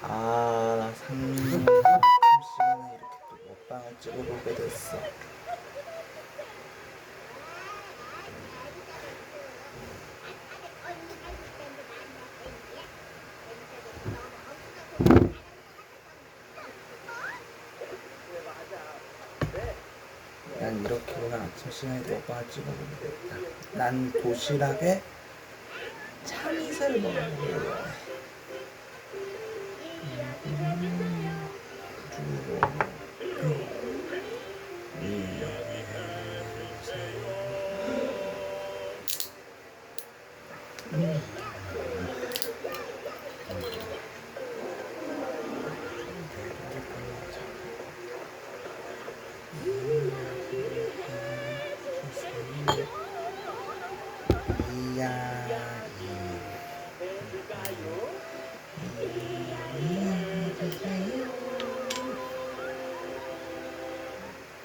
나 점심시간에 이렇게 또 먹방을 찍어보게 됐어. 난 이렇게 오늘 아침 시간에 먹방을 찍어보게 됐다. 난 도시락에 참이슬 먹어보려고 해.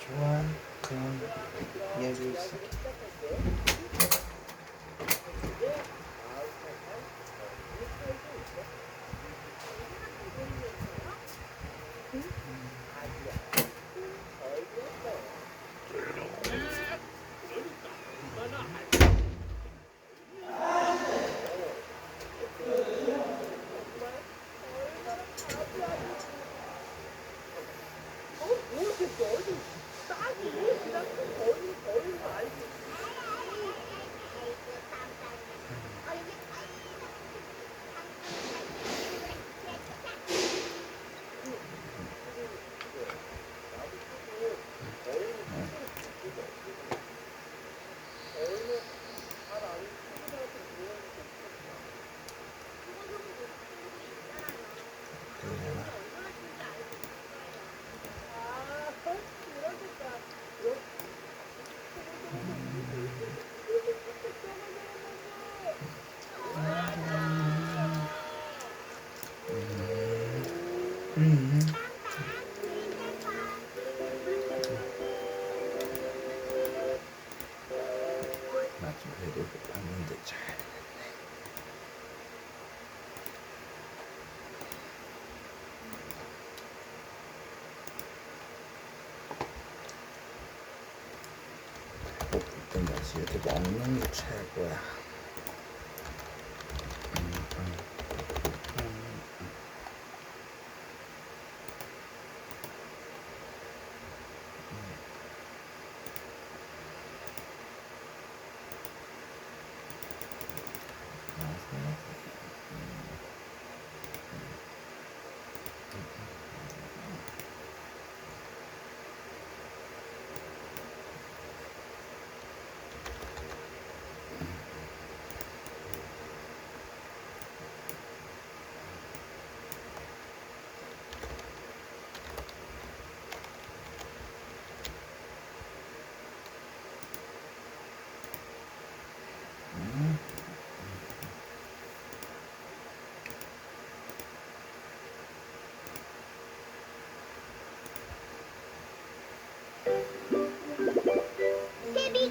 좋아, 그럼 얘기 있어. 나 좀 그래도 봤는데 잘 됐네. 배고플 땐 역시 이렇게 먹는 게 최고야.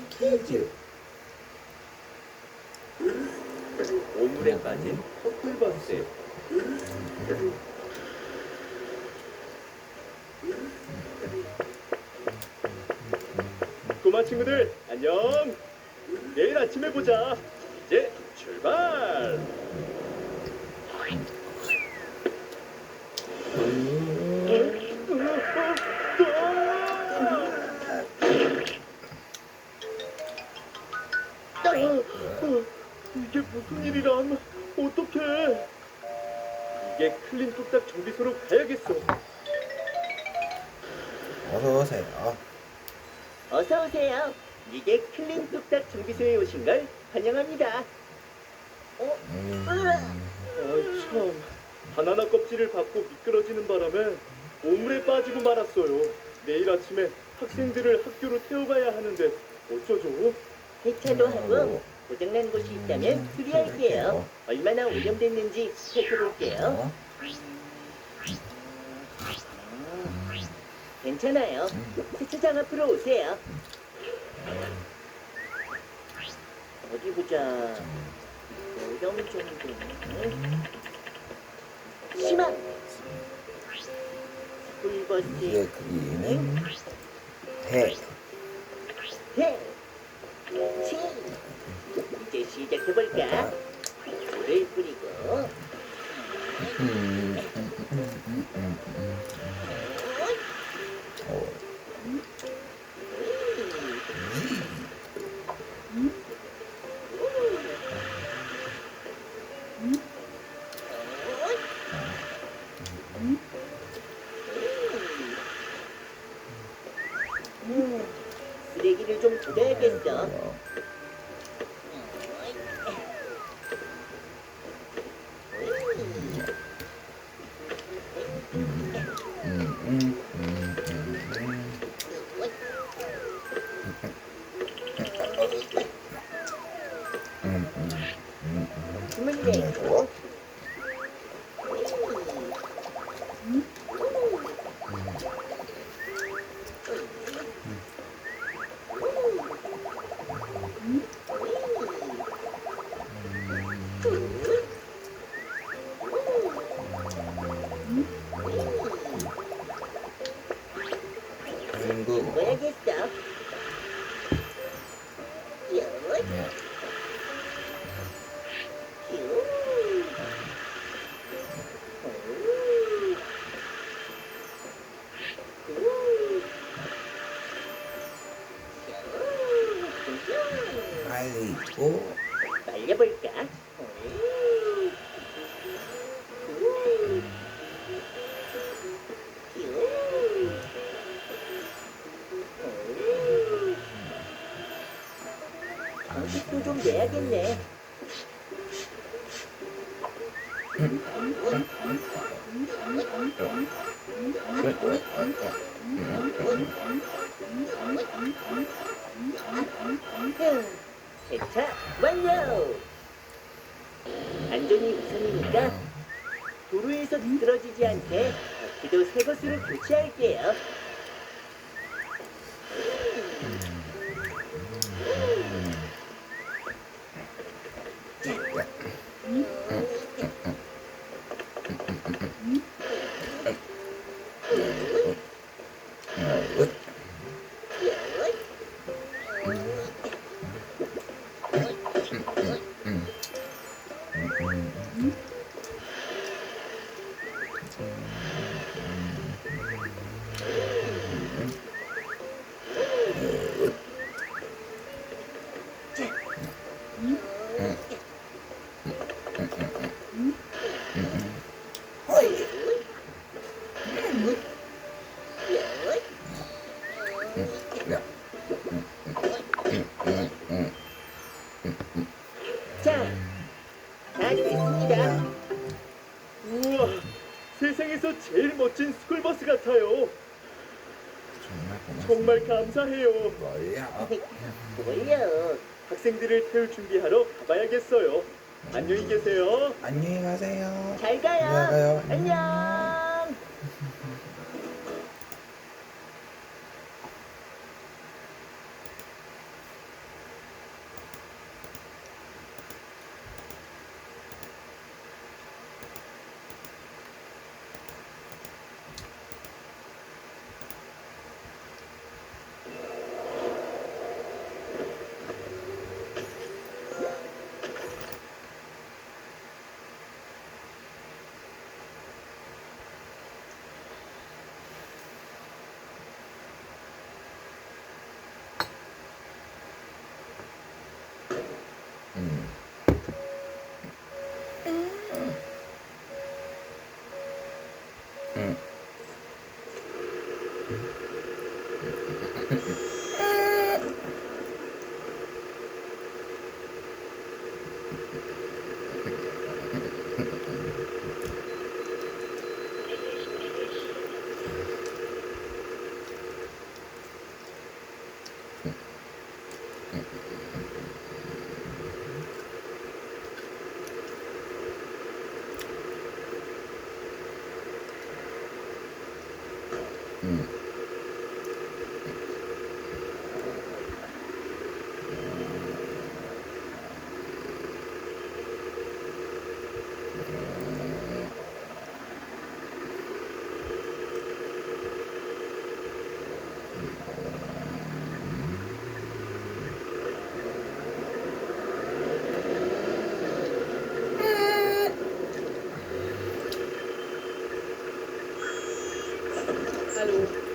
퀴즈. 오물에 빠진 퍼플버스. 꼬마 친구들 안녕. 내일 아침에 보자. 이제 출발. 이게 무슨 일이란? 어떡해? 이게 클린 뚝딱 정비소로 가야겠어. 어서 오세요. 어서 오세요. 이게 클린 뚝딱 정비소에 오신 걸 환영합니다. 참. 바나나 껍질을 밟고 미끄러지는 바람에 오물에 빠지고 말았어요. 내일 아침에 학생들을 학교로 태워가야 하는데 어쩌죠? 세차도 하고 고장난 곳이 있다면 수리할게요. 얼마나 오염됐는지 살펴볼게요. 괜찮아요. 세차장 앞으로 오세요. 어디 보자. 오염 정도는 심한 이제 그리는 해. 해. 치. 이제 시작해볼까? 물을 뿌리고. 어, 쓰레기를 좀 걷어야겠어. 힘을 내고. 빙구. 먹어야겠어. 말리고. 말려볼까? 방식도 좀 내야겠네. 세차 완료! 안전이 우선이니까 도로에서 미끄러지지 않게 바퀴도 새 것으로 교체할게요. 자, 다 됐습니다. 우와, 세상에서 제일 멋진 스쿨버스 같아요. 정말 고맙습니다. 정말 감사해요. 뭐야? 뭘요? 학생들을 태울 준비하러 가봐야겠어요. 안녕히 계세요. 안녕히 가세요. 잘 가요. 안녕히 가요. 안녕.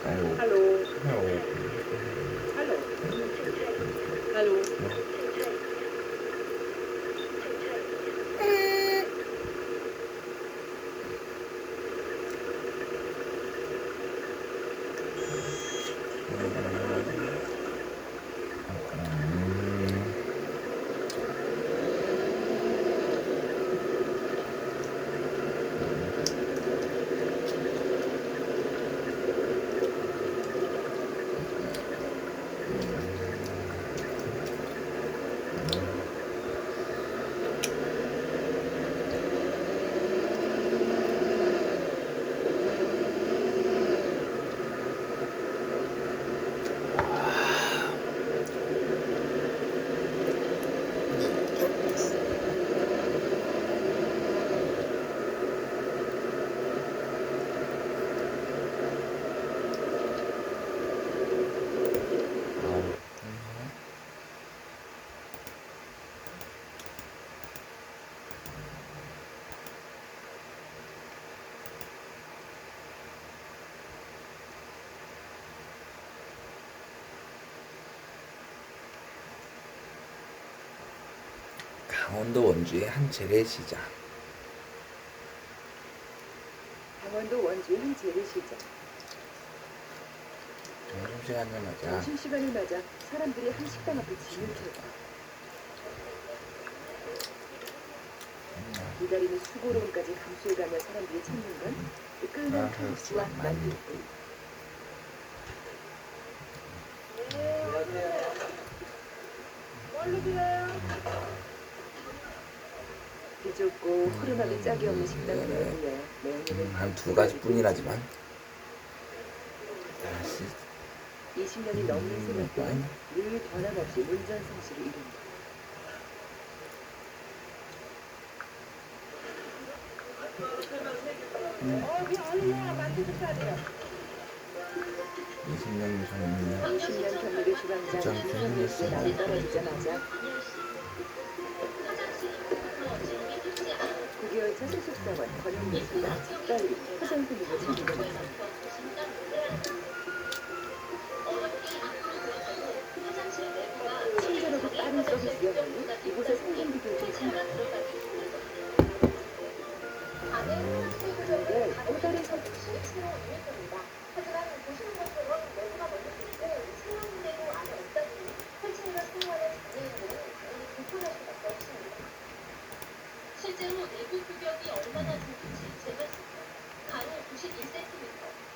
아유. 할로. 아유. 할로. 할로. 강원도 원주의 한 재래시장. 강원도 원주의 한 재래시장. 점심시간을 맞아 점심시간을 맞아 사람들이 한 식당 앞에 짐을 펴고 기다리는 수고로움까지 감수해가며 사람들이 찾는 건 뜨끈한 칼국수와 만두. 뭘로 드려요? 비좁고 흐름하기 짝이 없는 식당을 내보내 매운을 한 두 가지 뿐이라지만 다시 20년이 넘는 세월 동안 늘 변함없이 문전성시를 이룬다. 만두국수하세요. 20년 전이면 20년 경력의 주방장 좀 김현미 씨 나이 떨어지자마자 9개월차 소속사원 권영미 씨가 빨리 화장품으로 챙겨줍니다. 친절하고 빠른 서비스였는데 이곳의 성공비도 좀 큰. 그런데 또 다른 실제로 내부 규격이 얼마나 좋은지 재봤습니다. 가로 91cm,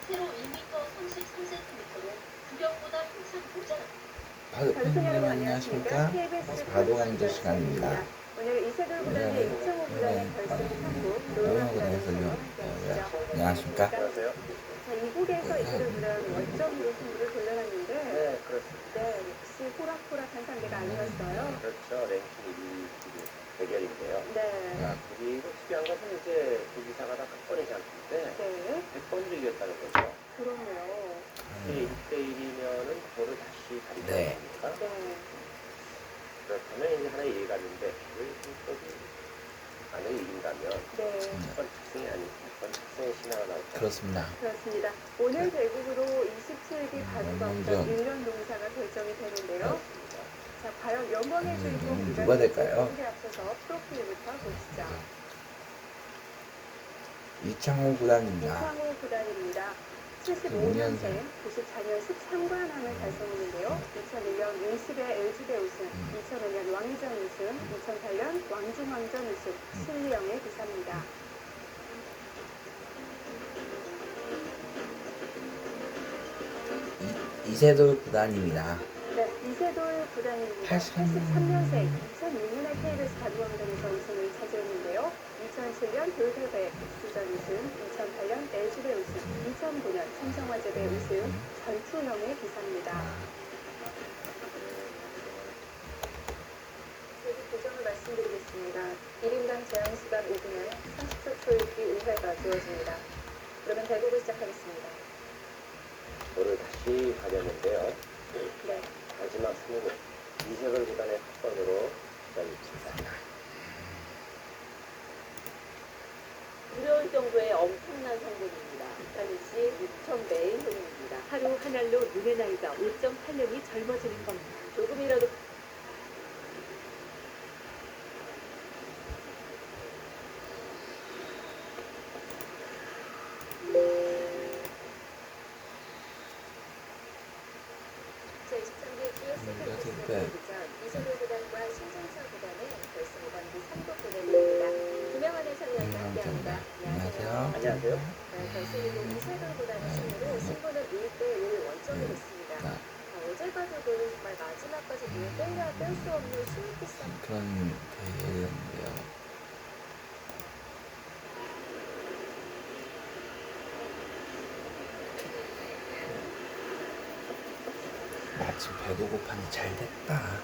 세로 1m 33cm로 규격보다 한참 모자랍니다. 여러분 안녕하십니까? 바도강조 시간입니다. 오늘 이세돌 구단의 이창호 구단의 결승 한국 노영구단에서 안녕하십니까? 안녕하세요. 자, 이국에서 이세돌 구단 원점으로 승부를 돌려놨는데 네, 그렇습니다. 네, 역시 호락호락한 상대가 아니었어요. 그렇죠. 랭킹 1위 대결인데요. 네. 그리고 특이한 것은 이제 두 기사가 다 각본의 장수인데 네. 100번을 이겼다는 거죠. 그럼요. 1대1이면은 그거를 다시 가리는 네. 겁니까? 네. 그렇다면 이제 하나의 이해가 되는데 왜 성격이 안에 이긴다면 네. 첫 학생이 아닌 첫 학생의 신화가 나올까? 그렇습니다. 그렇습니다. 오늘 대국으로 27기 바둑왕전 1년 농사가 결정이 되는데요. 자, 과연 영광의 주인공 누가 될까요? 에 앞서서 프로필부터 보시죠. 이창호 구단입니다. 이창호 구단입니다. 75년생, 94년 13관왕을 달성했는데요. 2001년 20회 LG대 우승, 2005년 왕위전 우승, 2008년 왕중왕전 우승, 신리영의 기사입니다. 이세돌 구단입니다. 네, 이세돌 구단입니다. 83년생. 2006년에 KBS 바둑왕전에서 우승을 차지했는데요. 2007년 돌대회 수전 우승, 2008년 LG대 우승, 2009년 삼성화재대 우승, 전투형의 기사입니다. 여기 규정을 말씀드리겠습니다. 1인당 제한 시간 5분에 30초 초읽기 5회가 주어집니다. 그러면 대국을 시작하겠습니다. 저를 다시 가렸는데요. 네. 마지막 3분 이세돌 구단의 합번으로 시작입니다. 무려 정도의 엄청난 성분입니다. 비타민 C 6천 매일 효능입니다. 하루 한 알로 눈의 나이가 5.8년이 젊어지는 겁니다. 조금이라도 제23기 GS 팩트스 대전 이소도 구단과 신정서 구단의 결승 5단계 3국 대결입니다. 김영환 해설위원과 함께합니다. 안녕하세요. 안녕하세요. 결승이고 이세돌 구단의 승리로 승부는 1대1 원점이 됐습니다. 어제 가족은 정말 마지막까지 눈을 떼려 뗄 수 없는 수익 싸움. 그런 대회였는데요. 마침 배도 고파니 잘 됐다.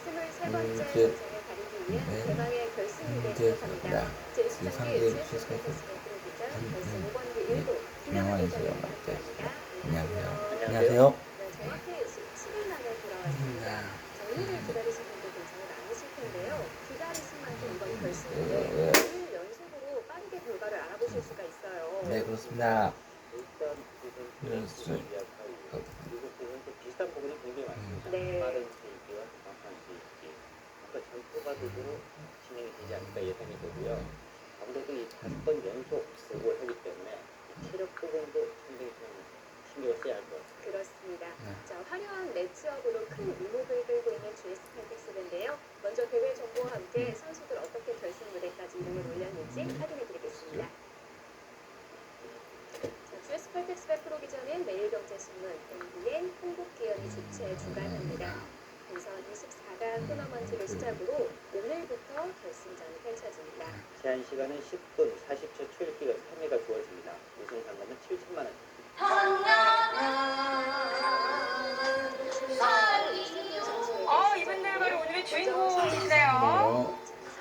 23번째 이제- 전쟁을 가리기 위한 네. 대망의 결승무대에 이제 시작합니다. 그 제23기 상대 GS GS 팩트스 결승 5번기 네. 1부 김영환 김영환 해설위원 해설위원과 함께 함께합니다. 안녕하세요. 안녕하세요. 안녕하세요. 네, 정확히 17일 만에 돌아왔습니다. 정리를 기다리신 분들 굉장히 많으실 텐데요. 기다리신 만큼 이번 결승인데 네. 2일 연속으로 빠르게 결과를 알아보실 수가 있어요. 네, 그렇습니다. 일단 이런 부분 그리고 부분도 비슷한 부분이 굉장히 많습니다. 네. 빠른 스테이지와 정확한 스테이지. 아까 전투바둑으로 진행이 되지 않을까 예상이 되고요. 아무래도 이 5번 연속 쓰고 하기 때문에 이 체력 부분도 굉장히 좀 신경을 써야 할 것 같아요. 그렇습니다. 네. 자, 화려한 매치업으로 큰 이목을 끌고 있는 GS 팩트스인데요. 먼저 대회 정보와 함께 선수들 어떻게 결승 무대까지 이름을 올렸는지 확인해 드리겠습니다. 자, GS 팩트스 프로 기전은 매일경제신문, MBN, 한국기업이 주최 주관합니다. 본선 24강 토너먼트를 시작으로 오늘부터 결승전이 펼쳐집니다. 제한 시간은 10분 40초 초읽기가 3회가 주어집니다. 우승 상금은 7천만 원. 이분들 바로 오늘의 주인공인데요.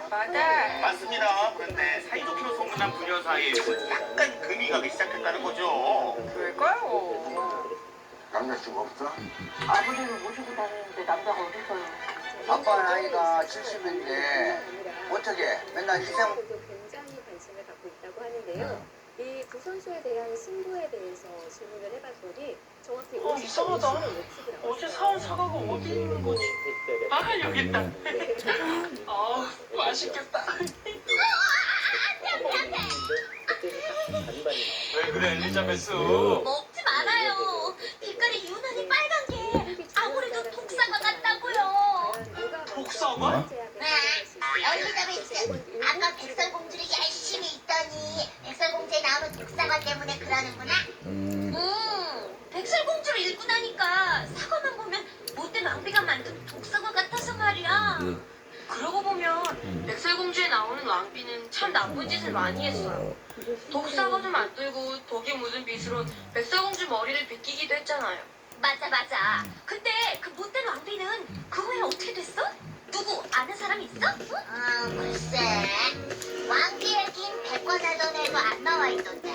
맞아. 맞습니다. 그런데 사이좋기로 소문난 부녀 사이에 약간 금이 가기 시작했다는 거죠. 왜일까요? 남자친구 없어? 아버지를 모시고 다니는데 남자가 어디서요? 아빠 나이가 70인데 어떻게 맨날 희생 굉장히 관심을 갖고 있다고 하는데요. 이 두 선수에 대한 승부에 대해서 질문을 해봤더니 정확히 이상하다. 50%를 예측을 하고 어제 있어요. 사온 사과가 어디 있는 거지? 아, 여기 있다. 아, 맛있겠다. 왜 그래, 엘리자베스? 먹지 말아요. 빛깔이 유난히 빨간 게 아무래도 독사과 같다고요. 독사과? 엘리자베스, 아까 백설공주를 열심히 있더니 백설공주에 나오는 독사과 때문에 그러는구나. 백설공주를 읽고 나니까 사과만 보면 못된 왕비가 만든 독사과 같아서 말이야. 그러고 보면 백설공주에 나오는 왕비는 참 나쁜 짓을 많이 했어요. 독사과도 만들고 독이 묻은 빗으로 백설공주 머리를 빗기기도 했잖아요. 맞아. 근데 그 못된 왕비는 그 후에 어떻게 됐어? 누구 아는 사람 있어? 글쎄. 왕비 얘긴 백과사전에도 안 나와 있던데.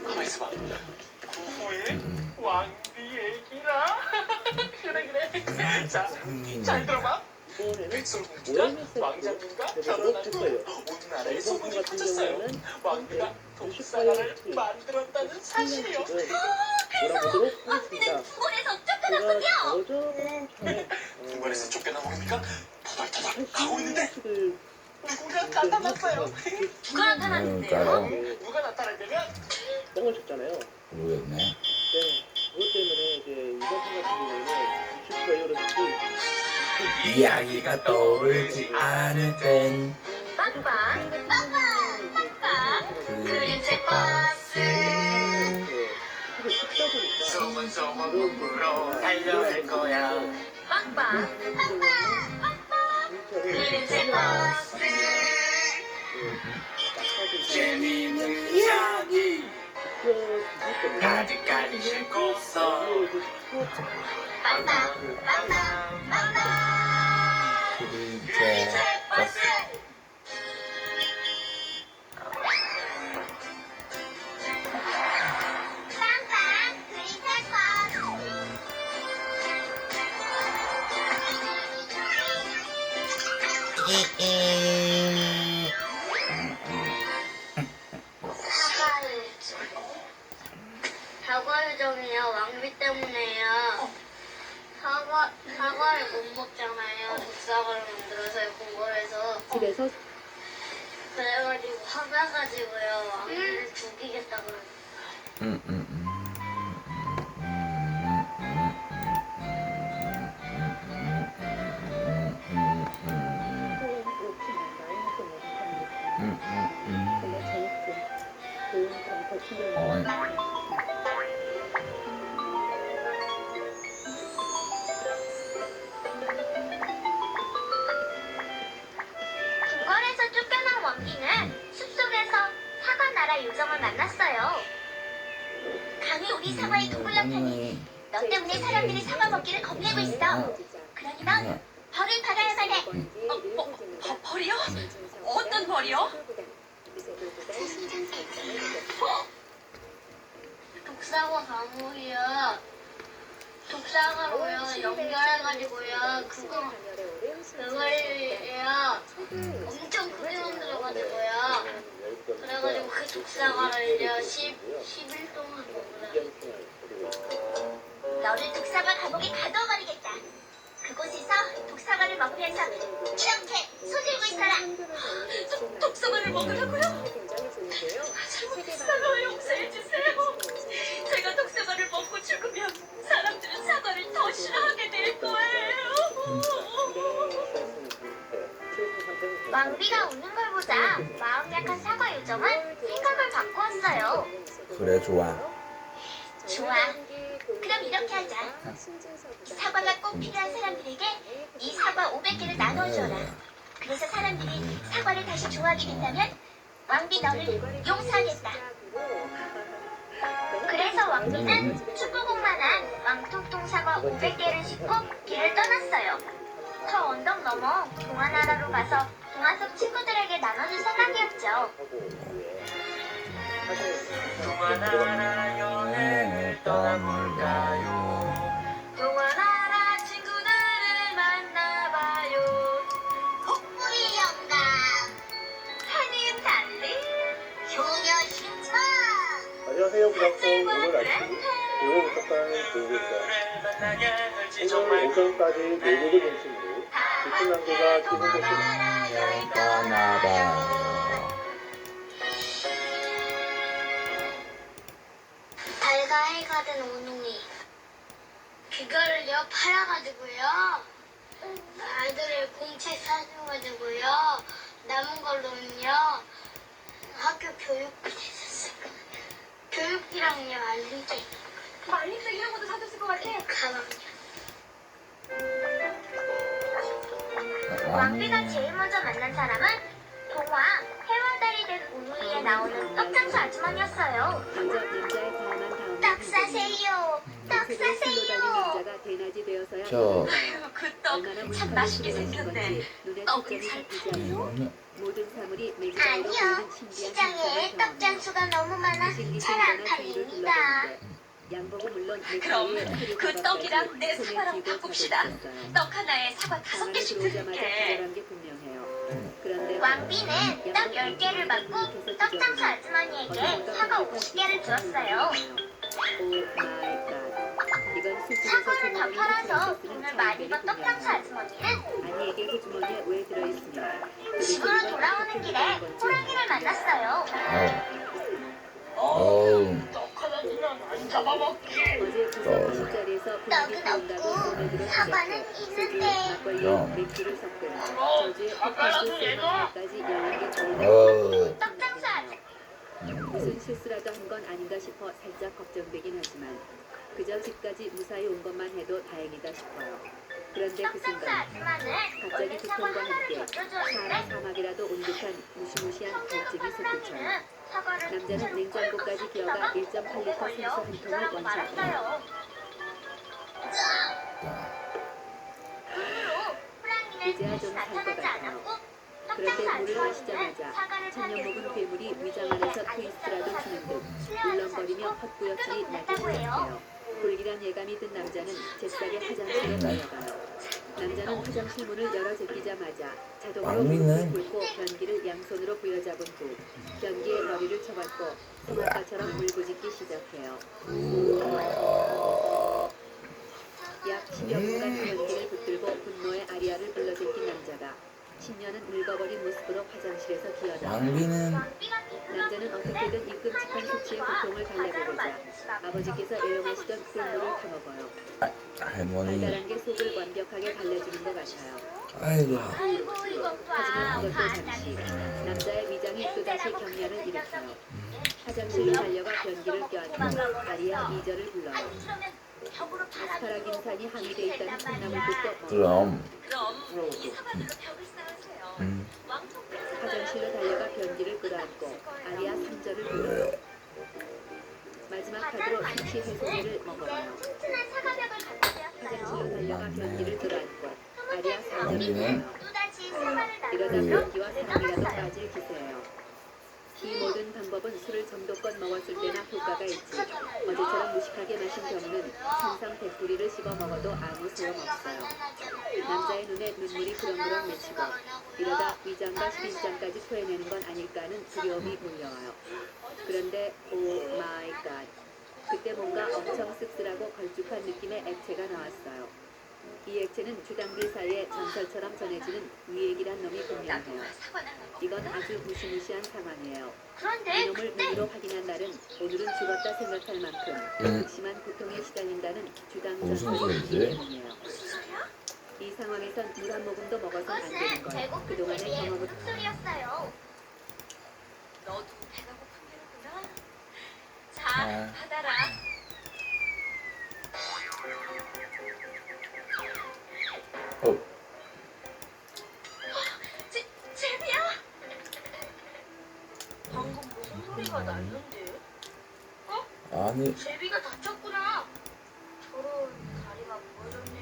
가만 있어봐. 그 후에 왕비 얘기라? 그래. 자, 잘 들어봐. 백설공주가 왕자님과 결혼한 후 온 나라에 소문이 퍼졌어요. 왕비가 독사과를 만들었다는 사실이요. 돌아보도록 하겠습니다. 불에서 쫓겨났군요. 궁궐에서 쫓겨나봅니까? 터덜터덜 가고 있는데 누군가 나타났어요. 누가 나타났는데요? 누가 나타났냐면 뻥을 쳤잖아요. 모르겠네. 네, 그것 때문에 이제 이번 편 같은 경우에는 주식 바이오를 듣고 이야기가 떠오르지 않을 땐 빵빵 그림책 버스 크게 찍다 보니까 소문 북으로 달려갈 거야. 빵빵 그림책 버스 재미있는 이야기 가득가득 싣고서 빵빵 그림책 버스. 그림책 버스 먹잖아요. 독사과를 만들어서 공부를 해서. 집에서 그래가지고 화나가지고요. 왕비를 죽이겠다 그러고. 궁궐에서 쫓겨난 왕비는 숲속에서 사과 나라 요정을 만났어요. 감히 우리 사과에 독을 넣다니. 너 때문에 사람들이 사과 먹기를 겁내고 있어. 그러니 넌 벌을 받아야만 해. 벌이요? 어떤 벌이요? 독사과 과목이요. 독사과로요 연결해가지고요. 그걸요 엄청 크게 만들어가지고요. 그래가지고 그 독사과를요 11동을 먹으라. 너를 독사과 감옥에 가둬버리겠다. 그곳에서 독사과를 먹으면서 이렇게 소들고 있어라. 독사과를 먹으라고요? 잘못 독사과를 용서해주세요. 제가 독사과를 먹고 죽으면 사람들은 사과를 더 싫어하게 될 거예요. 왕비가 웃는 걸 보자 마음 약한 사과 요정은 생각을 바꾸었어요. 그래 좋아. 좋아. 그럼 이렇게 하자. 사과가 꼭 필요한 사람들에게 이 사과 500개를 나눠줘라. 그래서 사람들이 사과를 다시 좋아하게 된다면 왕비 너를 용서하겠다. 그래서 왕비는 축구공만한 왕통통 사과 500개를 싣고 길을 떠났어요. 저 언덕 넘어 동화나라로 가서 동화 속 친구들에게 나눠줄 생각이었죠. 동화나라 여행을 떠나볼까요? 동화나라 친구들을 만나봐요. 북부의 영감 산임 달리 효녀 신청 안녕하세요. 부탁성 오늘 아침 요거 부탁한 조입니다. 오늘 오전까지 내륙을 중심으로 깊은 남도가 기분 좋습니다. 떠나봐요. 달과 해가 된 오누이 그거를요 팔아가지고요 아이들을 공채 사줘가지고요 남은 걸로는요 학교 교육비 됐었을 거예요. 교육비랑요 알림책 알림책 이런 것도 사줬을 것 같아. 가방요. 왕비가 제일 먼저 만난 사람은 동화 해와달이 된 오누이에 나오는 떡장수 아주머니였어요. 먼저 남자의 다음한 다음 떡 사세요. 떡 사세요. 남자가 대낮이 되어서야 저 그 떡 참 맛있게 생겼네. 떡을 잘 팔아요? 모든 사물이 맨가로 보이는 아니요. 신비한 시장에 떡장수가 너무 많아 잘 안 팔립니다. 양복은 물론 그럼 그 떡이랑 내 사과랑 바꿉시다. 떡 하나에 사과 5개씩 드릴게. 왕비는 떡 10개를 받고 떡장수 아주머니에게 사과 50개를 주었어요. 사과를 다 팔아서 돈을 많이 번 떡장수 아주머니는 아니에게 그 주머니에 왜 들어있으냐. 집으로 돌아오는 길에 호랑이를 만났어요. 어우. 떡 하나 주면 안 잡아먹기. 어제 부산 술자리에서 떡은 없고 사과는 있는데 맥주를 섞은 그럼 저주의 사과라도 내놔. 까지 여행이 저희가 어우. 떡장수 아주머니 무슨 실수라도 한 건 아닌가 싶어 살짝 걱정되긴 하지만 그저 집까지 무사히 온 것만 해도 다행이다 싶어요. 그런데 그 떡장수 순간 아줌마는 갑자기 얼른 사과 두통과 하나를 함께 사람 젖어주었는데 사막이라도 온 듯한 무시무시한 갈증이 떡장수가 솟구쳐요. 호랑이는 사과를 남자는 통째로 냉장고까지 꿀꺽 기어가 씹다가 1.8리터 목에 생수 걸려 한 통을 기절하고 원샷. 말았어요. 그 후로 호랑이는 이제야 다시 좀 살 것 나타나지 같아요. 않았고 그런데 떡장수 물을 아주머니는 마시자마자 사과를 천년 사기로 먹은 괴물이 위장 안에서 트위스트라도 추는 듯 술래하는 울렁거리며 헛구역질이 나기 했다고 해요. 시작해요. 불길한 예감이 든 남자는 잽싸게 화장실에 달려가요. 남자는 화장실 문을 열어 제끼자마자 자동으로 왕비는 물을 꿇고 변기를 양손으로 부여잡은 후 변기에 머리를 쳐박고 소나파처럼 물고짓기 시작해요. 약 10여 분간 변기를 붙들고 분노의 아리아를 불러제낀 남자가 10년은 늙어버린 모습으로 화장실에서 기어나온다. 왕비는 남자는 어떻게든 이 끔찍한 수치의 고통을 달래보고자 아버지께서 애용하시던 꿀물을 타먹어요. 할머니. 달달한 게 속을 완벽하게 달래주는 것 같아요. 아이고. 하지만 그것도 잠시 남자의 위장이 또다시 경련을 일으켜요. 화장실로 달려가 변기를 껴안고 아리아 2절을 불러요. 아스파라긴산이 함유돼 있다는 콩나물국도 그럼. 이 사과들로 벽을 쌓으세요. 화장실로 달려가 변기를 끌어안고 아리아 3절을 불러요. 마지막 카드로 수치 해소제를 먹어요. 화장실로 달려가 변기를 끌어안고 아리아 4절을 불러요. 이러다 변기와 사랑이라도 빠질 기세예요. 이 모든 방법은 술을 정도껏 먹었을 때나 효과가 있지 어제처럼 무식하게 마신 경우는 항상 백두리를 씹어 먹어도 아무 소용없어요. 남자의 눈에 눈물이 그렁그렁 맺히고 이러다 위장과 십인장까지 토해내는 건 아닐까 하는 두려움이 몰려와요. 그런데 오 마이 갓, 그때 뭔가 엄청 씁쓸하고 걸쭉한 느낌의 액체가 나왔어요. 이 액체는 주당들 사이에 전설처럼 전해지는 위액이란 놈이 분명해요. 이건 아주 무시무시한 상황이에요. 이놈을 눈으로 확인한 날은 오늘은 죽었다 생각할 만큼 극심한 고통에 시달린다는 주당 전설이 때문이에요. 이 상황에선 물 한 모금도 먹어선 안 되는 거예요. 그동안의 경험을 너도 배가 고픈 게로구나. 자, 받아라. 제비야? 방금 무슨 소리가 났는데? 아니. 제비가 다쳤구나. 저런 다리가 부러졌네.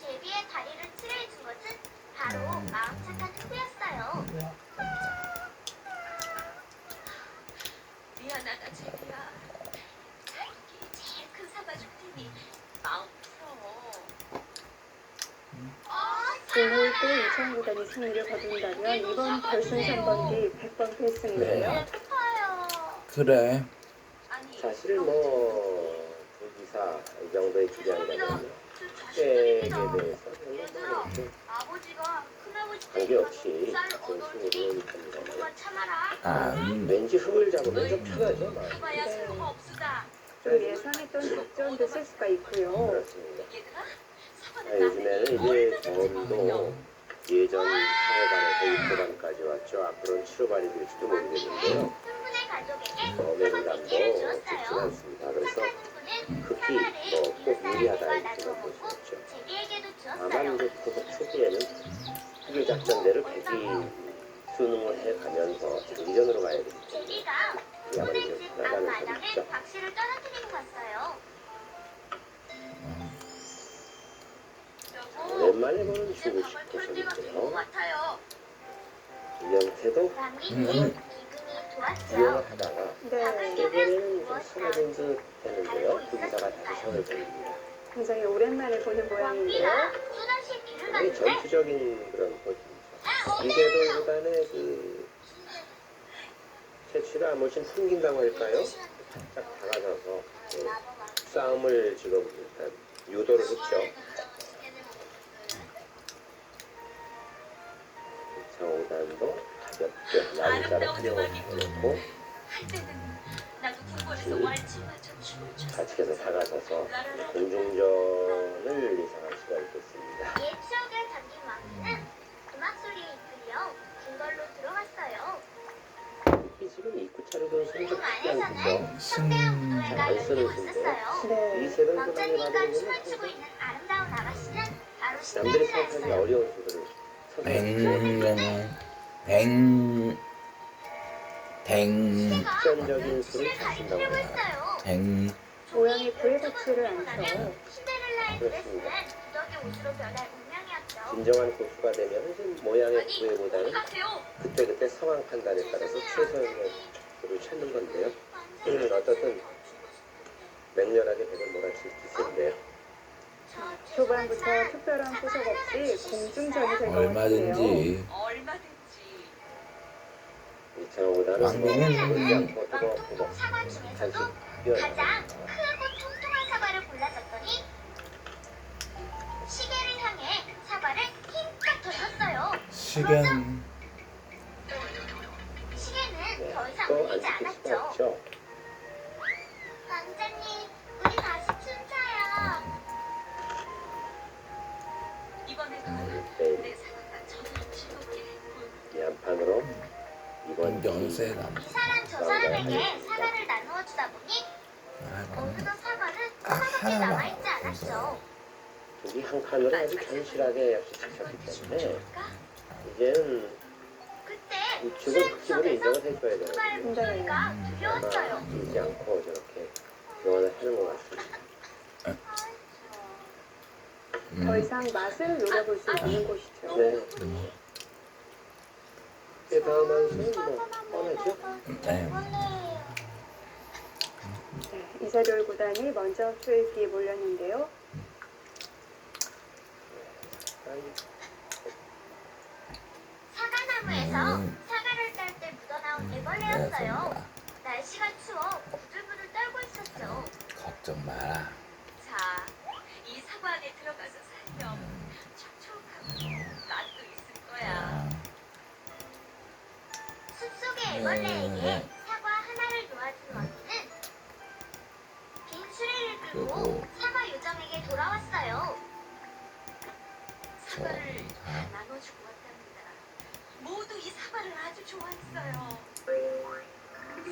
제비의 다리를 치료해준 것은 바로 마음 착한 후였어요. 미안하다 제비야. 여기 제일 큰 사과 줄 테니 마음 풀어. 오늘 또 2,000구단이 승리를 거둔다면 이번 결승 3번기 100번 필승이에요. 그래. 사실 뭐 불기사 이 정도의 기량이라면 축제에 대해서 관계없이 좀 승리를 합니다만 왠지 흙을 잡으면 좀 편하죠. 좀 예상했던 작전도 쓸 수가 있고요. 그렇습니다. 요즘에는 이제 경험도 예전 4호반에서 6호반까지 왔죠. 앞으로는 7호반이 될지도 모르겠는데요. 매물감도 좋지 않습니다. 그래서 극히 꼭 유리하다 이렇게 볼 수 있죠. 다만 이제 초기에는 흑일 작전대로 백이 수능을 해가면서 장기전으로 가야 되기 때문에 야만이 좀 편하다는 소리죠. 박씨를 떨어뜨리고 갔어요. 오랜만에 보는 중국식 포션이고요. 이영태도 유행을 하다가 최근에는 좀 사라진 듯 했는데요. 구기사가 다시 선을 보입니다. 굉장히 오랜만에 보는 모양인데요. 굉장히 전투적인 그런 포즈입니다. 이대돌보다는 그 채취를 안 모신 풍긴다고 할까요? 살짝 다가서서 싸움을 지금 일단 유도를 했죠. 장호단도 가볍게 나무자를 활용해놓고 좌측에서 다가서서 공중전을 예상할 수가 있겠습니다. 옛 추억에 담긴 왕비는 음악 소리에 이끌려 긴 걸로 들어갔어요. 이 지금 입구차로 돈 손이 좀 크지 않겠죠? 잘안 쓰는 수인데 이 세던 구단에 받은 춤을 추고 있는 아름다운 아가씨는 바로 남들이 생각하기 어려운 수들을 직전적인 수를 잘 쓴다고 해요. 모양이 불에 닿지를 않죠. 그렇습니다. 진정한 고수가 되면 모양의 구애보다는 그때그때 상황 판단에 따라서 최선의 족구를 찾는 건데요. 어떻든 맹렬하게 백을 몰아칠 기세인데요. 초반부터 특별한 구석 없이 공중전이 될 것 같아요. 얼마든지. 이창호보다는 왕비는 않고 뜨거워 간식 뛰어요. 가장 크고 통통한 사과를 골라줬더니 시계는 시계는 더 이상 또 안 울리지 지킬 수가 않았죠. 없죠. 왕자님, 우리 다시 춤춰요. 이번에는 내 사랑과 정말 즐겁게 했군. 이 한판으로 이번 연세 남. 이 사람 저 사람에게 사과를 나누어 주다 보니 어느덧 사과는 하나밖에 하나만 남아있지 않았죠. 둘이 한 칸으로 아주 견실하게 역시 지켰기 때문에 이제는 그때 우측은 흑심으로 인정을 해줘야 되거든요. 사과의 목소리가 두려웠어요. 아마 울지 않고 저렇게 교환을 하는 것 같습니다. 더 이상 맛을 노려볼 수 없는 곳이죠. 네. 그 다음 한수는 뭐 뻔하죠. 네. 네, 이세돌 구단이 먼저 수익기에 몰렸는데요. 사과나무에서 사과를 딸 때 묻어나온 애벌레였어요. 날씨가 추워 부들부들 떨고 있었죠. 걱정 마라. 자, 이 사과 안에 들어가서 살면 촉촉하고 맛도 있을 거야. 숲속의 애벌레에게 사과 하나를 놓아준 왕비는 빈 수레를 끌고 사과 요정에게 돌아왔어요. 사과를 다 나눠주고 왔답니다. 모두 이 사과를 아주 좋아했어요.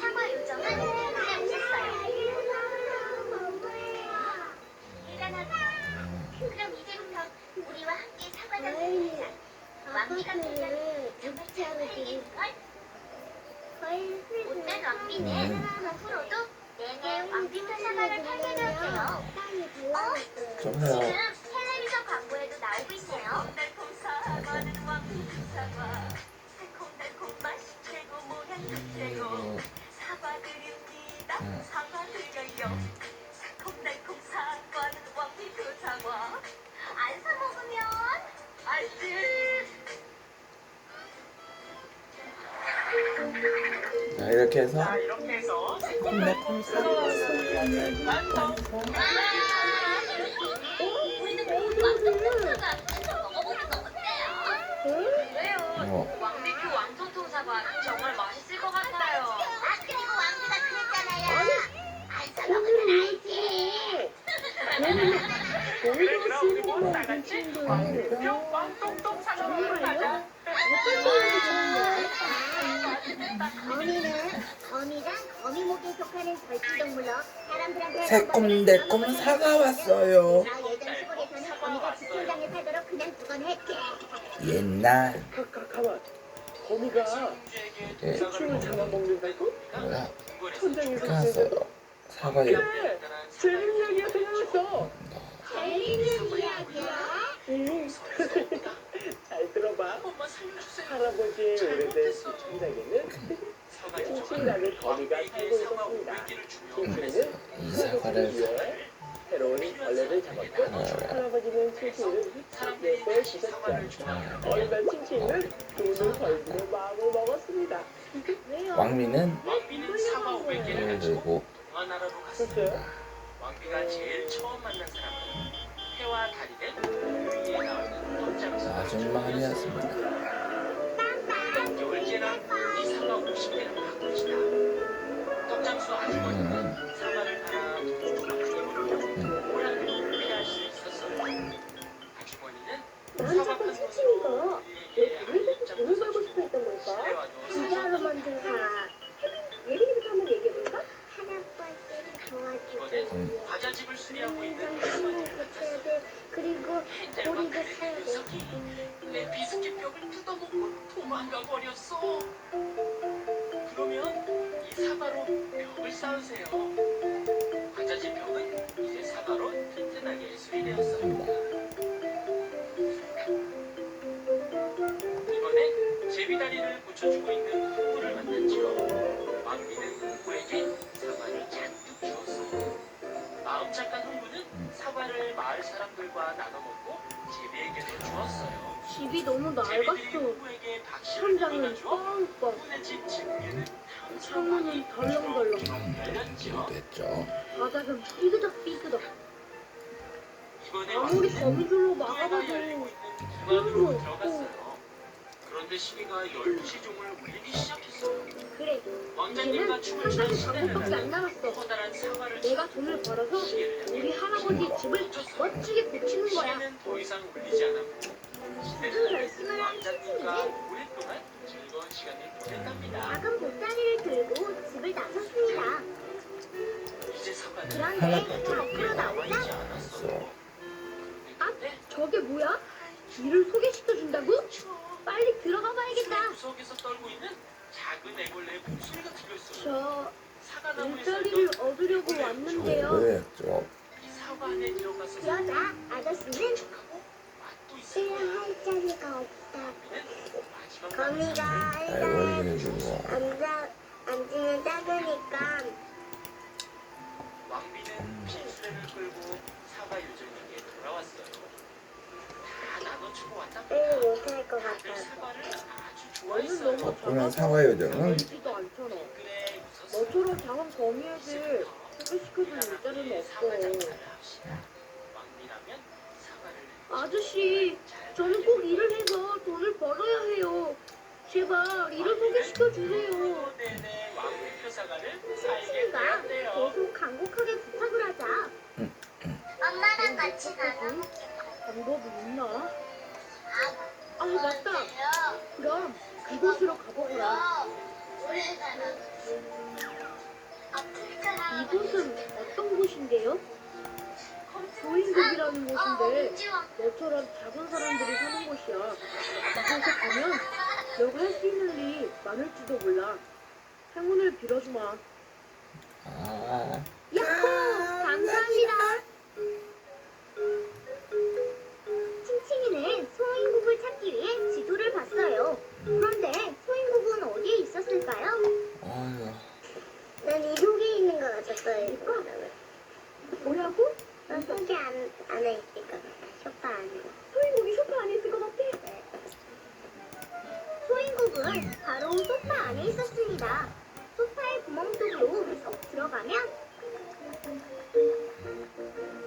사과 요정은 기분에 웃었어요. 대단하구나. 그럼 이제부터 우리와 함께 사과장을 하자. 왕비가 되면 정말 최고일걸. 못된 왕비는 그 후로도 내내 왕비표 사과를 팔게 되었대요. 좀 지금 해요. 텔레비전 광고에도 나오고 있네요. 달콤 사과는 왕비표 사과. 달콤달콤 맛이 최고 모양 최고. 사과드립니다. 사과드려요. 달콤달콤 사과는 왕비표 사과. 안 사 먹으면 알지. 자, 이렇게 해서 자, 이렇게 해서 새콤달콤 우리도 왕통통 사과 먹어보는 거 어때요? 왜요? 왕비표 왕통통 사과 정말 맛있을 것 같아요. 아, 그리고 왕비가 그랬잖아요. 안 사 먹으면 알지. 그래 그럼 우리 모두 다 같이 왕비표 왕똥똥 사과 먹으러 가자. 거미는 거미목에 속하는 절지동물로 사람들한테 새콤달콤 사과 왔어요. 예전 시골에서는 거미가 집행장에 살도록 그냥 두건 했대. 옛날 가만. 거미가 네. 춤을 잡아먹는 살고 뭐야? 천장에서 갔어요. 사과를 그래. 재밌는 이야기가 생각났어. 재밌는 이야기야? 잘 들어봐. 엄마 살려주세요. 할아버지의 오래된 이 천장에는 칭칭이라는 거미가 살고 있었습니다. 칭칭이는 이 사과를 위해 새로운 벌레를 잡았고 할아버지는 칭칭이를 휘청내서 주셨죠. 어느 날 칭칭이는 돈을 벌기로 마음을 먹었습니다. 왕미는 왕비는 사과 500개를 손을 가지고 들고 동화나라로 갔습니다. 글쎄요. 왕비가 제일 처음 만난 사람은 해와 달이 된 위에 나오는 돛장수 아줌마니었습니다. 겨울제는 이 사과 50개를 바꿉시다. 돛장수 아주머니는 사과를 갈아 입으로 모양을 피할 수 있었어요. 아주머니는 사과 큰 칭칭이가 왜 입장 돈을 벌고 싶어 했던 걸까? 기자로 만든 사. 예림이부터 한번 얘기해볼까? 할아버지를 도와주고 이번엔 과자집을 수리하고 있는 신을 고쳐야 돼. 그리고 고리도 사야 돼. 내 비스킷병을 뜯어먹고 도망가 버렸어. 그러면 이 사과로 벽을 쌓으세요. 과자집 벽은 이제 사과로 튼튼하게 수리되었습니다. 이번엔 제비다리를 붙여주고 있는 흥부를 만났지요. 왕비는 흥부에게 사과를 잔뜩 주었어요. 마음 착한 흥부는 사과를 마을 사람들과 나눠 먹고 제비에게도 주었어요. 집이 너무 제비들이 낡았어. 흥부에게 박씨를 천장은 나눠주어 뻥뻥. 흥부네 집 증류는 창문은 덜렁덜렁. 열렸지요. 됐죠. 바닥은 삐그덕삐그덕. 이번에 아무리 왕비는 거미줄로 또 하나 막아봐도 열리고 있는 문 안으로 들어갔어요. 그런데 시계가 12시 종을 울리기 시작했어요. 그래, 왕자님과 춤을 추는 시대는 방법밖에 안 남았어. 커다란 사과를 내가 돈을 벌어서 우리 할아버지 집을 멋지게 고치는 거야. 시계는 더 이상 울리지 않았고 시대는 결심을 한 왕자님과 오랫동안 즐거운 시간을 보냈답니다. 작은 보따리를 들고 집을 나섰습니다. 이제 사과는 그런데 밖으로 남아있지 나오자 않았어. 아, 저게 뭐야? 일을 소개시켜준다고? 빨리 들어가 봐야겠다. 구석에서 떨고 있는 작은 애벌레의 목소리가 들렸어요. 저 사과나무에서 일자리를 얻으려고 왔는데요. 왜 좀? 이 사과 안에 들어가서 그러자 아저씨는 맛도 있을 거야. 할 자리가 없다. 마지막 거미가 알고리즘이 주고. 앉으면 작으니까 왕비는 빈수레를 끌고 사과 유전에게 돌아왔어요. 다 나눠주고 왔답니다. 일 못할 것 다들 같아. 사과를 아주 너는 좋아했어요. 너무 그러면 사과 요정은 멀지도 않잖아. 그래 웃었어요. 너처럼 작은 거미애들 소개시켜줄 일자리는 없어. 왕비라면 사과를 아저씨, 저는 꼭 일을 해서 돈을 벌어야 해요. 제발 일을 소개시켜 주세요. 네네 왕비표 사과를 칭칭이가 살게 돼요. 계속 간곡하게 부탁을 하자. 엄마랑 같이 나눠. 방법이 있나? 아, 맞다. 그럼 그곳으로 가보거라. 이곳은 어떤 곳인데요? 소인국이라는 곳인데 너처럼 작은 사람들이 사는 곳이야. 이곳에 가면 너가 할 수 있는 일이 많을지도 몰라. 행운을 빌어주마. 아, 야호! 감사합니다. 칭칭이는 소인국을 찾기 위해 지도를 봤어요. 그런데 소인국은 어디에 있었을까요? 아유, 난 이 속에 있는 거 같았어요. 뭐라고? 난 속에 안에 있을 것 같아. 소파 안에. 소인국이 소파 안에 있을 것 같아. 소인국은 바로 소파 안에 있었습니다. 소파의 구멍 속으로 쏙 들어가면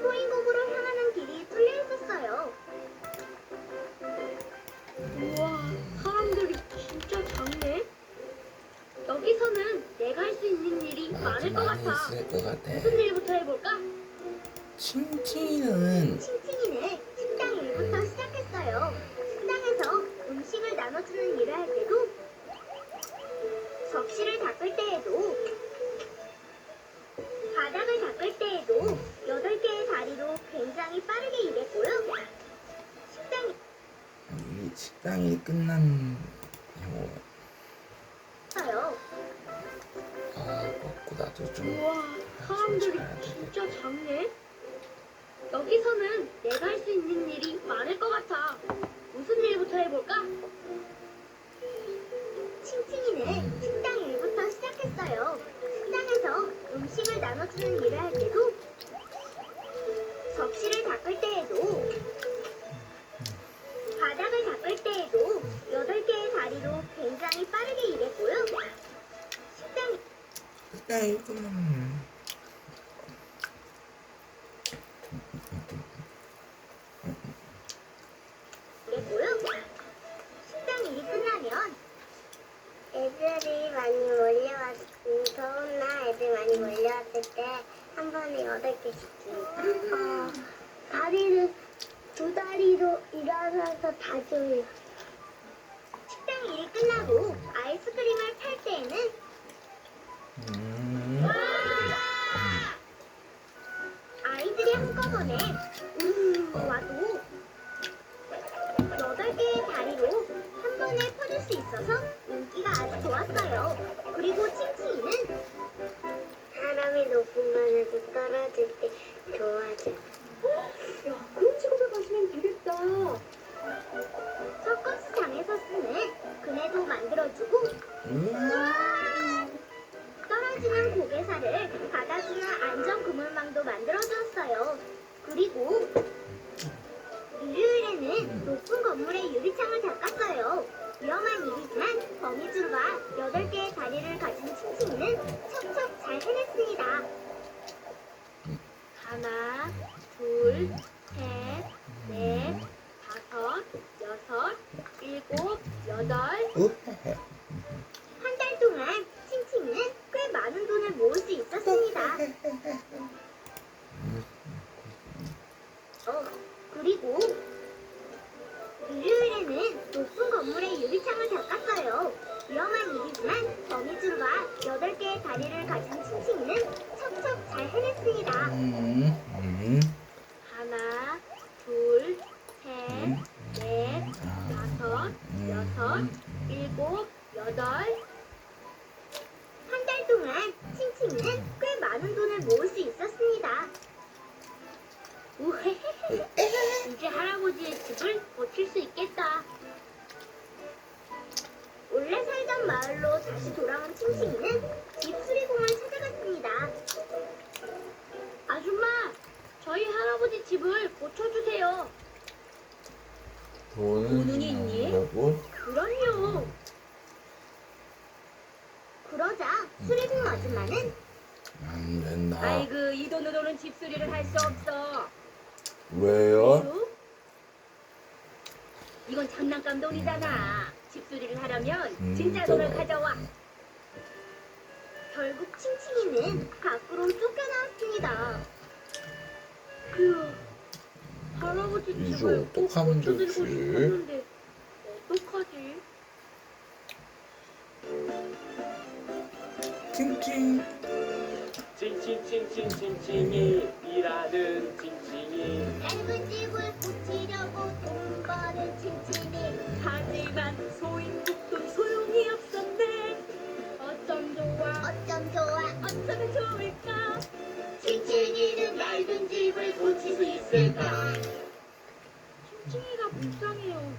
소인국으로 향하는 길이 뚫려 있었어요. 우와, 사람들이 진짜 작네. 여기서는 내가 할 수 있는 일이 아주 많을 것 많이 같아. 있을 것 같아. 무슨 일부터 해볼까? 칭칭이는 칭칭이는 식당 일부터 시작했어요. 식당에서 음식을 나눠주는 일을 할 때도, 접시를 닦을 때에도, 바닥을 닦을 때에도 8개의 다리로 굉장히 빠르게 일했고요. 이 식당이 끝난 후, 아, 먹고 나도 좀. 우와, 사람들이 진짜 작네. 여기서는 내가 할 수 있는 일이 많을 것 같아. 무슨 일부터 해볼까? 칭칭이는 식당 일부터 시작했어요. 식당에서 음식을 나눠주는 일을 할 때도, 접시를 닦을 때에도, 바닥을 닦을 때에도 8개의 다리로 굉장히 빠르게 일했고요. 식당이 끝난. 식당 일이 끝나면 애들이 많이 몰려왔을 더운 날 애들 많이 몰려왔을 때 한 번에 8개씩 다리를 두 다리로 일어나서 다 줘요. 식당 일이 끝나고 아이스크림을 팔 때에는 아이들이 한꺼번에 와도 8개의 다리로 한 번에 퍼줄 수 있어서 인기가 아주 좋았어요. 그리고 칭칭이는 사람이 높은 곳에서 떨어질 때 좋아져. 야, 그런 직업에 가시면 되겠다. 서커스장에서 쓰는 그네도 만들어주고 떨어지는 고개살을 받아주는 안전 그물망도 만들어주었어요. 그리고 일요일에는 높은 건물의 유리창을 닦았어요. 위험한 일이지만 거미줄과 8개의 다리를 가진 칭칭이는 척척 잘 해냈습니다. 하나, 둘, 셋, 넷, 5, 6, 7, 8, 칭칭이는 꽤 많은 돈을 모을 수 있었습니다. 우헤헤헤. 이제 할아버지의 집을 고칠 수 있겠다. 원래 살던 마을로 다시 돌아온 칭칭이는 집 수리공을 찾아갔습니다. 아줌마, 저희 할아버지 집을 고쳐주세요. 돈은 있니? 있냐고? 그럼요. 그러자 수리공 아줌마는 안 된다. 아이고 이 돈으로는 집수리를 할 수 없어. 왜요? 왜요? 이건 장난감 돈이잖아. 집수리를 하려면 진짜 돈을 가져와. 결국 칭칭이는 밖으로 쫓겨나왔습니다. 휴, 할아버지 이제 집을 꼭 어떡하면 고쳐드리고 되지? 싶었는데 어떡하지? 칭칭. 칭칭칭칭칭칭이 일하는 칭칭이 얇은 집을 고치려고 돈 버는 칭칭이 하지만 소인국돈 소용이 없었네. 어쩜 좋아, 어쩜 좋아. 어쩌면 좋을까? 칭칭이는 얇은 집을 고칠 수 있을까? 칭칭이가 불쌍해요.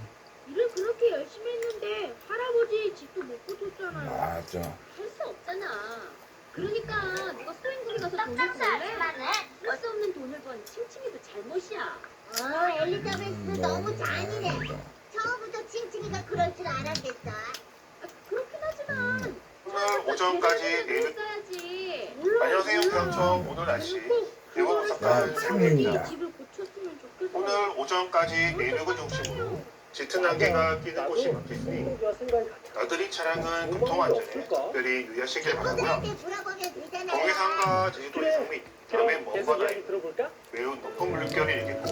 일을 그렇게 열심히 했는데 할아버지 집도 못 고쳤잖아요. 맞아. 할 수 없잖아. 그러니까 누가 소인국에 가서 돈을 떡장사 벌래? 아줌마는 할 수 없는 돈을 번 칭칭이도 잘못이야. 엘리자베스 너무 잔인해. 처음부터 칭칭이가 그럴 줄 알았겠어. 그렇긴 하지만 오늘 오전까지 내륙 써야지. 안녕하세요 평청 오늘 날씨 대구 야, 오사카 상민이다. 집을 고쳤으면 좋겠어. 오늘 오전까지 내륙을 중심으로 짙은 안개가 끼는 곳이 많겠으니 친구가 생각이 나들이 차량은 교통안전에 특별히 유의하시길 바라고요. 친구들한테 물어보면 되잖아요. 동해상과 제주도 해상 및 남해 먼 계속 바다에 이야기 들어볼까? 매우 높은 물결이 일겠고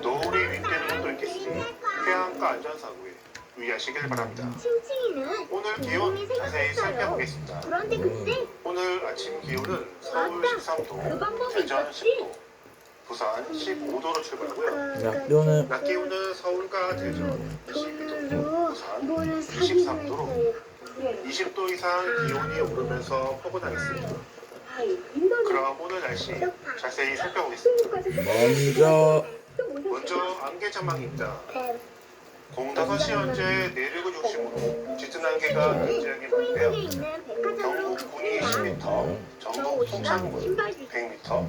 노을이 윗대는 곳도 있겠으니 해안가 안전사고에 유의하시길 바랍니다. 칭칭이는 오늘 기온 자세히 살펴보겠습니다. 그런데 그때 오늘 아침 기온은 서울 그 13도, 방법이 대전 있었지? 10도, 부산 15도로 출발하고요. 야, 너는 낮 기온은 서울과 대전 22도, 부산 뭐를 23도로 20도 이상 기온이 오르면서 포근하겠습니다. 그럼 오늘 날씨 자세히 살펴보겠습니다. 먼저 안개 전망입니다. 05시 현재 내륙을 중심으로 짙은 안개가 굉장히 소인국에 많은데요. 있는 백화점으로 경북 군이 갔습니다. 10m, 전북 송창군 100m,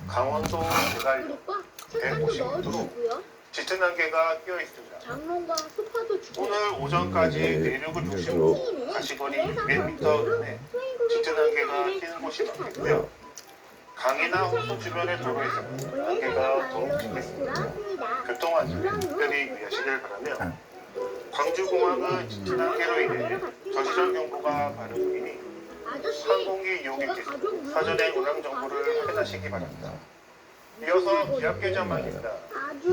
강원도 대관령 그리고 책상도 150도로 넣어주시고요. 짙은 안개가 끼어 있습니다. 장롱과 소파도 주고 오늘 오전까지 내륙을 중심으로 가시거리 200m 안에 짙은 안개가 끼는 곳이 많겠고요. 강이나 호수 주변의 도로에서는 안개가 더욱 짙겠습니다. 돌아왔습니다. 교통안전에 특별히 유의하시길 바라며 광주공항은 짙은 안개로 인해 저시설 경보가 발효 중이니 아저씨, 항공기 이용객께서 사전에 운항 정보를 확인하시기 바랍니다. 이어서 기압계 전망입니다. 아주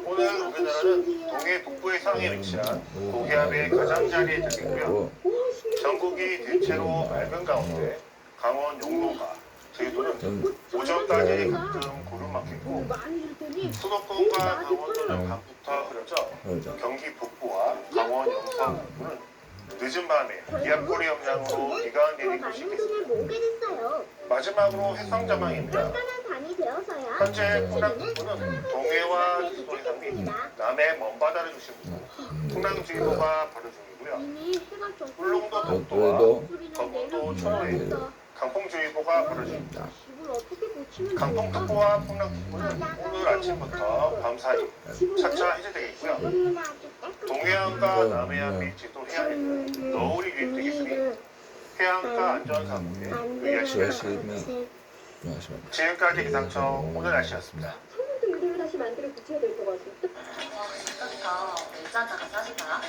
오늘 우리나라는 동해 북부의 상에 위치한 고기압의 가장자리에 들리고요. 전국이 대체로 맑은 가운데 강원 영동과 제주도는 오전까지 가끔 구름 막히고 많이 줄 테니 수도권과 강원도는 밤부터 흐려져 경기 북부와 강원 영서 북부는 늦은 밤에 기압골의 영향으로 비가 내릴 곳이 많은 있겠습니다. 돈을 모으게 됐어요. 마지막으로 해상 전망입니다. 깐깐한 밤이 되어서야 현재 풍랑 칭칭이는 특보는 동해와 해상에 제주도 해상 및 도착했습니다. 남해 먼바다를 중심으로 풍랑주의보가 발효 중이고요. 이미 해가 졌으니까 울릉도 그래도 독도와 소리는 전북도 내려오고 천호에 있어. 강풍주의보가 발효 중입니다. 집을 어떻게 고치면 강풍특보와 풍랑특보는 오늘 아침부터 밤사이 차차 해제되겠고요. 동해안과 남해안 및 제도 해안에는 너울이 유입되겠으니 해안가 안전사고에 유의하시길 바랍니다. 지금까지 기상청 오늘 날씨였습니다. 창문도 유리를 다시 만들어 붙여야 될 것 같은데? 생각이다. 의자다가 짜증나?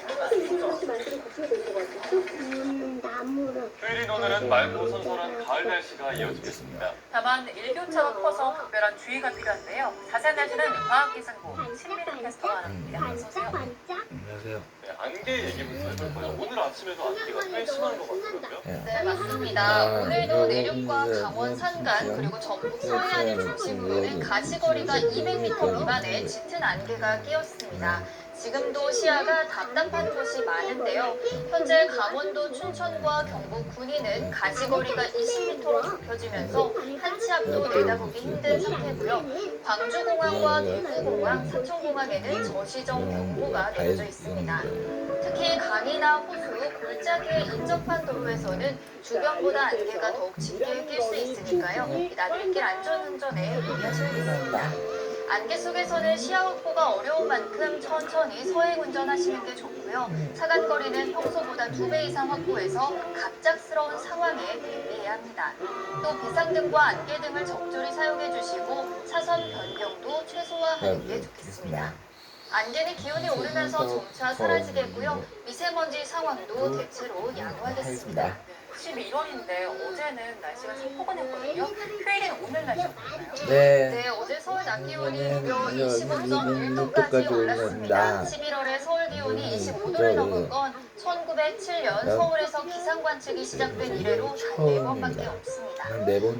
창문도 유리를 다시 만들어 붙여야 될 것 같은데? 나무를 휴일인 오늘은 맑고 선선한 가을 날씨가 이어지겠습니다. 다만 일교차가 커서 특별한 주의가 필요한데요. 자세한 날씨는 과학기상부 신민희 캐스터가 알아봅니다. 어서오세요. 반짝 안녕하세요. 네, 안개 얘기부터 해볼 거예요. 오늘 아침에도 안개가 꽤 심한 것 같더라고요. 네, 맞습니다. 오늘도 내륙과 강원 산간 그리고 전북 서해안을 중심으로는 가시거리가 200m 미만의 짙은 안개가 끼었습니다. 지금도 시야가 답답한 곳이 많은데요. 현재 강원도 춘천과 경북 군위는 가시거리가 20m로 좁혀지면서 한 치 앞도 내다보기 힘든 상태고요. 광주공항과 대구공항, 사천공항에는 저시정 경보가 내려져 있습니다. 특히 강이나 호수, 골짜기에 인접한 도로에서는 주변보다 안개가 더욱 짙게 낄 수 있으니까요. 나들길 안전운전에 유의하셔야겠습니다. 안개 속에서는 시야 확보가 어려운 만큼 천천히 서행 운전하시는 게 좋고요. 차간거리는 평소보다 2배 이상 확보해서 갑작스러운 상황에 대비해야 합니다. 또 비상등과 안개등을 적절히 사용해 주시고 차선 변경도 최소화하는 게 좋겠습니다. 안개는 기온이 오르면서 점차 사라지겠고요. 미세먼지 상황도 대체로 양호하겠습니다. 11월인데 어제는 날씨가 참 포근했거든요. 휴일인 오늘 날씨 어떨까요? 네. 어제 서울 낮 기온이 무려 25.1도까지 올랐습니다. 11월에 서울 기온이 25도를 넘은 건 1907년 서울에서 기상 관측이 시작된 이래로 단 4번밖에 없습니다.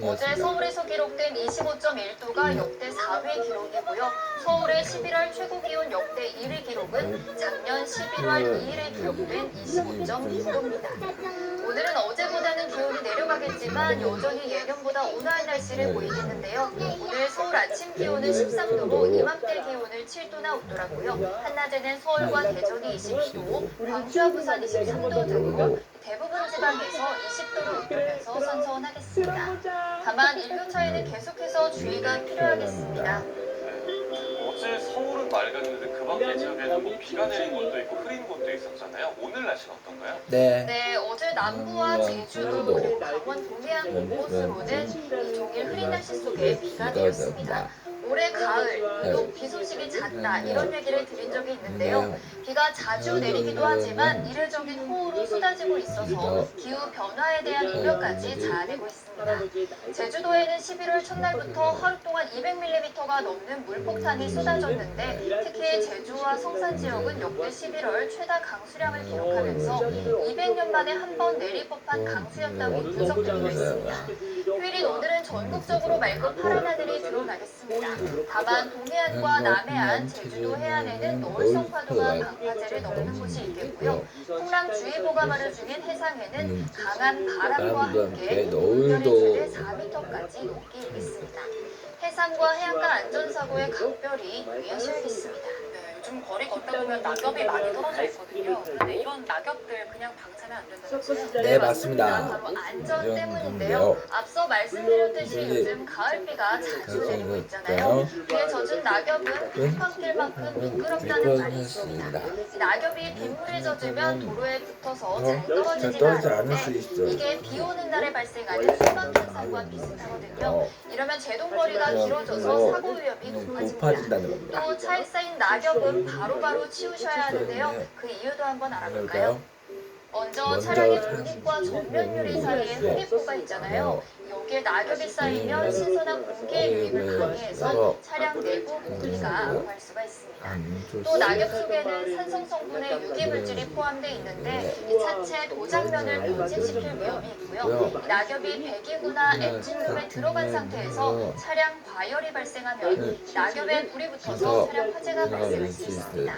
어제 서울에서 기록된 25.1도가 역대 4회 기록이고요. 서울의 11월 최고 기온 역대 1위 기록은 작년 11월 2일에 기록된 25.9도입니다. 오늘은 어제보다는 기온이 내려가겠지만 여전히 예년보다 온화한 날씨를 보이겠는데요. 오늘 서울 아침 기온은 13도로 이맘때 기온을 7도나 웃더라고요. 한낮에는 서울과 대전이 22도, 광주와 부산 23도 등으로 대부분 지방에서 20도로 웃으면서 선선하겠습니다. 다만 일교차에는 계속해서 주의가 필요하겠습니다. 어제 서울은 맑았는데 그 밖의 지역에는 뭐 비가 내린 곳도 있고 흐린 곳도 있었잖아요. 오늘 날씨는 어떤가요? 네, 어제 남부와 제주도 그리고 강원 동해안 곳곳으로는 종일 흐린 날씨 속에 비가 내렸습니다. 올해 가을, 유독 비 소식이 잦다 이런 얘기를 드린 적이 있는데요. 비가 자주 내리기도 하지만 이례적인 호우로 쏟아지고 있어서 기후 변화에 대한 우려까지 자아내고 있습니다. 제주도에는 11월 첫날부터 하루 동안 200mm가 넘는 물폭탄이 쏟아졌는데 특히 제주와 성산 지역은 역대 11월 최다 강수량을 기록하면서 200년 만에 한 번 내릴 법한 강수였다고 분석되고 있습니다. 휴일인 오늘은 전국적으로 맑고 파란 하늘이 드러나겠습니다. 다만 동해안과 남해안, 제주도 해안에는 노을성 파도가 강파제를 넘는 곳이 있겠고요. 풍랑주의보가 발효 중인 해상에는 강한 바람과 함께 물결의 최대 4m까지 높게 일겠습니다. 해상과 해안가 안전사고에 각별히 유의하셔야겠습니다. 요즘 거리 걷다 보면 낙엽이 많이 떨어져 있거든요. 그런데 이런 낙엽들 그냥 방치하면 안 된다는 거죠? 네, 맞습니다. 바로 안전 때문인데요. 앞서 말씀드렸듯이 요즘 가을비가 자주 내리고 있잖아요. 비에 젖은 낙엽은 팡팡길만큼 미끄럽다는 말이 있습니다. 낙엽이 빗물에 젖으면 도로에 붙어서 잘 떨어지지가 않는데 이게 비 오는 날에 발생하는 수박 현상과 비슷하거든요. 이러면 제동거리가 길어져서 사고 위험이 높아집니다. 또 차에 쌓인 낙엽은 바로바로 치우셔야 하는데요. 그 이유도 한번 알아볼까요? 먼저 차량의 본닛과 전면 유리 사이에 흡입구가 있잖아요. 여기에 낙엽이 쌓이면 신선한 공기의 유입을 방해해서 차량 내부 공기가 악화할 수가 있습니다. 또 낙엽 속에는 산성 성분의 유기물질이 포함되어 있는데 이 차체 도장면을 변질시킬 위험이 있고요. 낙엽이 배기구나 엔진룸에 들어간 상태에서 차량 과열이 발생하면 낙엽에 불이 붙어서 차량 화재가 발생할 수 있습니다.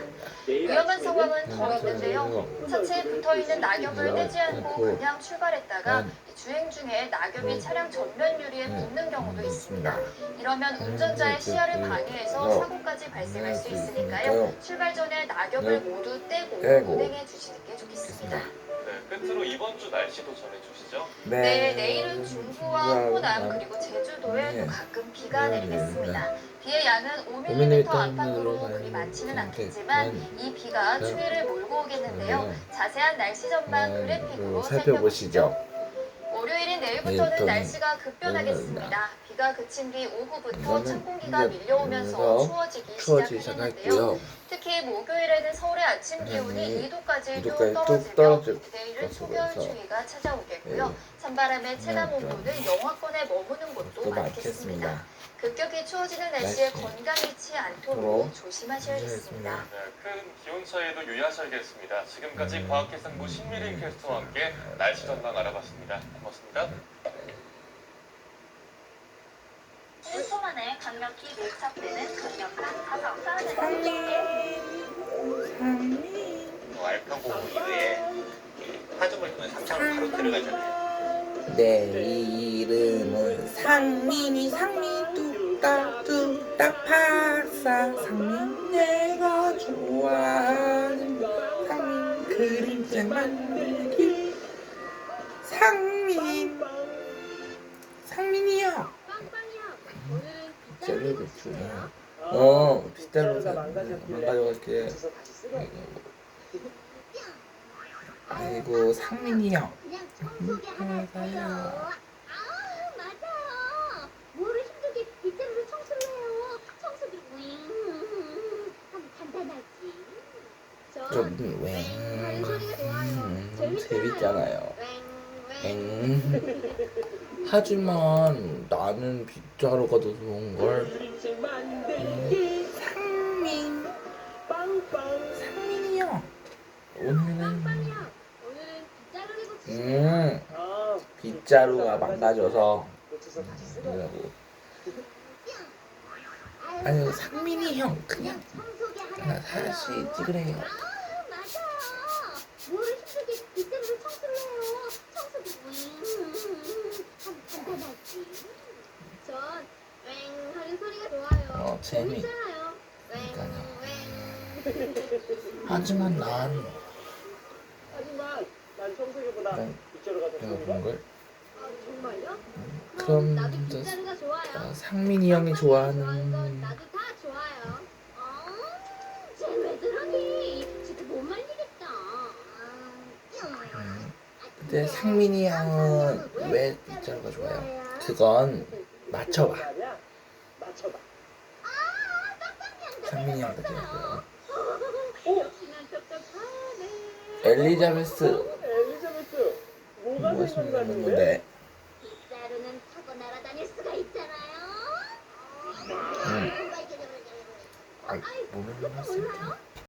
위험한 상황은 더 있는데요. 차체에 붙어있는 낙엽을 떼지 않고 그냥 출발했다가 주행 중에 낙엽이 차량 전면 유리에 붙는 경우도 있습니다. 이러면 운전자의 시야를 방해해서 사고까지 발생할 수 있으니까요. 출발 전에 낙엽을 모두 떼고 운행해 주시는 게 좋겠습니다. 네, 끝으로 이번 주 날씨도 전해주시죠. 네, 내일은 중부와 호남 그리고 제주도에 또 가끔 비가 내리겠습니다. 비의 양은 5mm 안팎으로 그리 많지는 않겠지만 이 비가 추위를 몰고 오겠는데요. 자세한 날씨 전망 그래픽으로 살펴보시죠. 월요일인 내일부터는 날씨가 급변하겠습니다. 비가 그친 뒤 오후부터 찬 공기가 밀려오면서 추워지기 시작하겠는데요. 특히 목요일에는 서울의 아침 기온이 2도까지 쭉 떨어지며 내일은 초겨울추위가 찾아오겠고요. 찬바람의 체감 온도는 영하권에 머무는 곳도 많겠습니다. 급격히 추워지는 날씨에 건강 잃지 않도록 조심하셔야겠습니다. 네, 큰 기온 차이에도 유의하셔야겠습니다. 지금까지 과학기상부 신미림 캐스터와 함께 날씨 전망 알아봤습니다. 고맙습니다. 1초 만에 강력히 밀착되는 강력한 가상과 알파고 이후에 파주물 통해 삼성으로 바로 들어가잖아요. 내 이름은 상민이 상민 뚝딱 파사 상민 내가 좋아하는 상민 그림책 만들기 상민이요. 젤리 배추야. 빗자루 망가져갈게. 아이고 상민이요. 그냥 청소기 하나 있어요. 맞아요. 뭐를 힘들게 빗자루로 청소를 해요. 청소기 하면 간단하지. 좀 하는 소리가 좋아요. 재밌잖아요. 하지만 나는 빗자루가 더 좋은 걸. 상민이요. 오늘은 빗자루가 망가져서 그러고. 아니 상민이 형 그냥 다시 찍으래요. 맞아. 뭐를 힘들게 빗자루로 청소를 해요. 청소기 하면 간단하지. 전 하는 소리가 좋아요. 재밌잖아요. 하지만 난 청소기보다 빗자루가 더 좋은 그런 걸. 정말요? 그럼 나도 빗자루가 좋아요. 상민이 형이 좋아하는 나도 다 좋아요. 쟤왜 그러니? 진짜 못 말리겠다. 근데 상민이 형은 왜 빗자루가 좋아요? 그건 맞춰봐. 맞춰봐. 상민이 형도 좋아요. 역시나 똑똑하네. 엘리자베스 뭐가 무엇이 생각나는데? 건데? 빗자루는 타고 날아다닐 수가 있잖아요. 모르는 것 같습니다.